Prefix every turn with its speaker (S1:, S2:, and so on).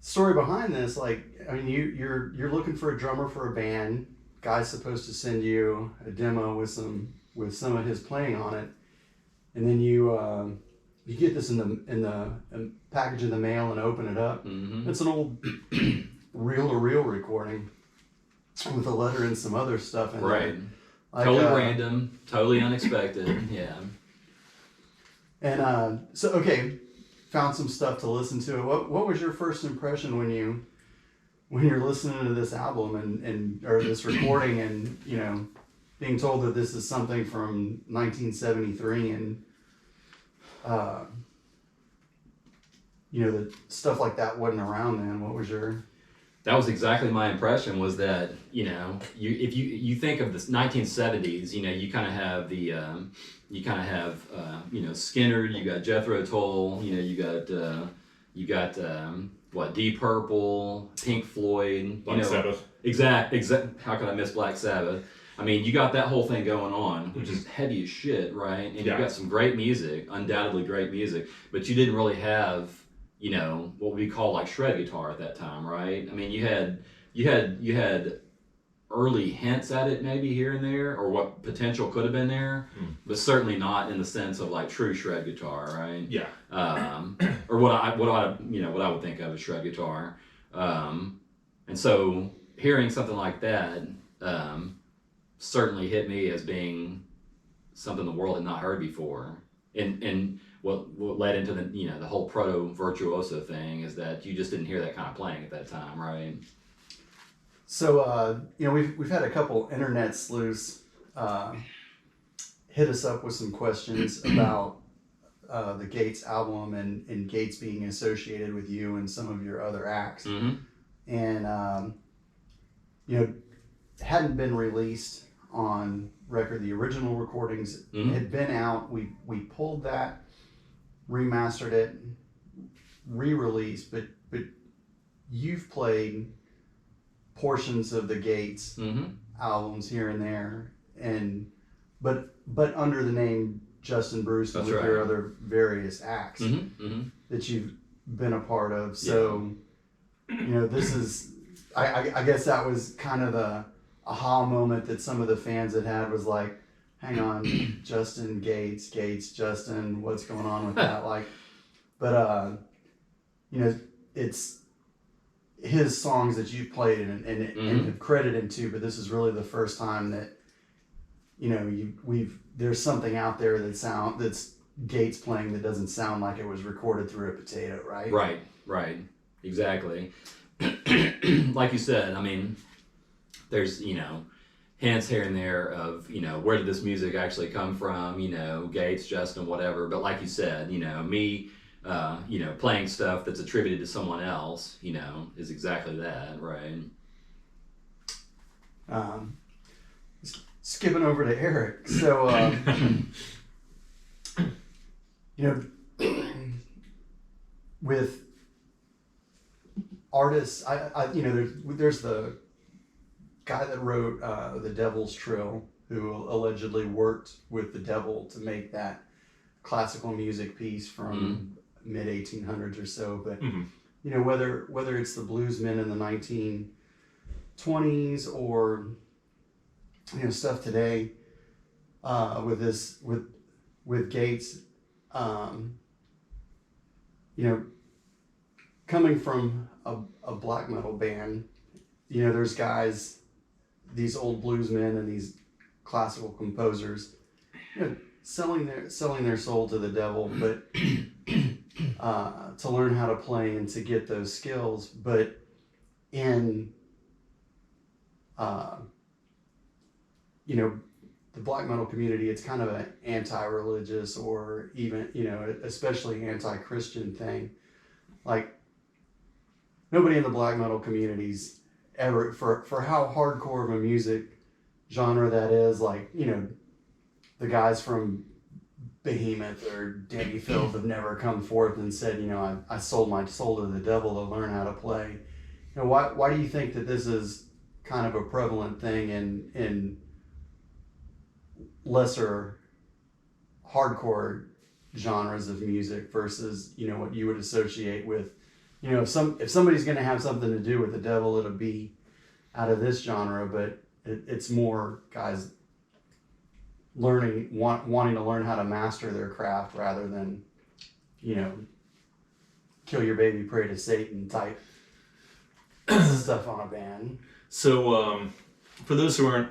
S1: story behind this, like, I mean, you're looking for a drummer for a band. Guy's supposed to send you a demo with some of his playing on it, and then you get this in the package in the mail and open it up.
S2: Mm-hmm.
S1: It's an old reel-to-reel recording with a letter and some other stuff in there.
S2: Right.
S1: Like,
S2: Totally random, totally unexpected. Yeah.
S1: And so, okay, found some stuff to listen to. What was your first impression when you're listening to this album and or this recording, and being told that this is something from 1973, and that stuff like that wasn't around then? What was your...
S2: That was exactly my impression, was that, if you think of the 1970s, you kind of have the, Skinner, you got Jethro Tull, you got Deep Purple, Pink Floyd,
S3: Black Sabbath.
S2: Exact. How could I miss Black Sabbath? I mean, you got that whole thing going on, which is heavy as shit, right? And you got some great music, undoubtedly great music, but you didn't really have, what we call like shred guitar at that time, right? I mean, you had early hints at it maybe here and there, or what potential could have been there, but certainly not in the sense of like true shred guitar, right?
S3: Yeah.
S2: Or what I would think of as shred guitar. And so hearing something like that certainly hit me as being something the world had not heard before. And what led into the whole proto virtuoso thing is that you just didn't hear that kind of playing at that time, right?
S1: So we've had a couple internet sleuths hit us up with some questions about the Gates album and Gates being associated with you and some of your other acts.
S2: Mm-hmm.
S1: And hadn't been released on record. The original recordings had been out. We pulled that, remastered it, re-released, but you've played portions of the Gates albums here and there, but under the name Justin Bruce and with your other various acts that you've been a part of. So this is, I guess that was kind of the aha moment that some of the fans had was like, hang on, Justin, Gates, Justin, what's going on with that? But it's his songs that you've played and have credited to, but this is really the first time that there's something out there that's Gates playing that doesn't sound like it was recorded through a potato, right?
S2: Right, exactly. Like you said, I mean, there's hints here and there of where did this music actually come from, Gates, Justin, whatever. But like you said, me playing stuff that's attributed to someone else, is exactly that, right?
S1: Skipping over to Eric, so with artists, there's the guy that wrote The Devil's Trill, who allegedly worked with the devil to make that classical music piece from mid 1800s or so. But whether it's the bluesmen in the 1920s or stuff today with Gates, coming from a black metal band, there's guys, these old bluesmen and these classical composers, selling their soul to the devil, but to learn how to play and to get those skills. But in the black metal community, it's kind of an anti-religious or even especially anti-Christian thing. Like, nobody in the black metal communities ever, for how hardcore of a music genre that is, like, the guys from Behemoth or Danny Filth have never come forth and said, I sold my soul to the devil to learn how to play. Why do you think that this is kind of a prevalent thing in lesser hardcore genres of music versus what you would associate with you know, if somebody's going to have something to do with the devil, it'll be out of this genre, but it's more guys wanting to learn how to master their craft rather than, you know, kill your baby, pray to Satan type stuff on a band.
S3: So, for those who aren't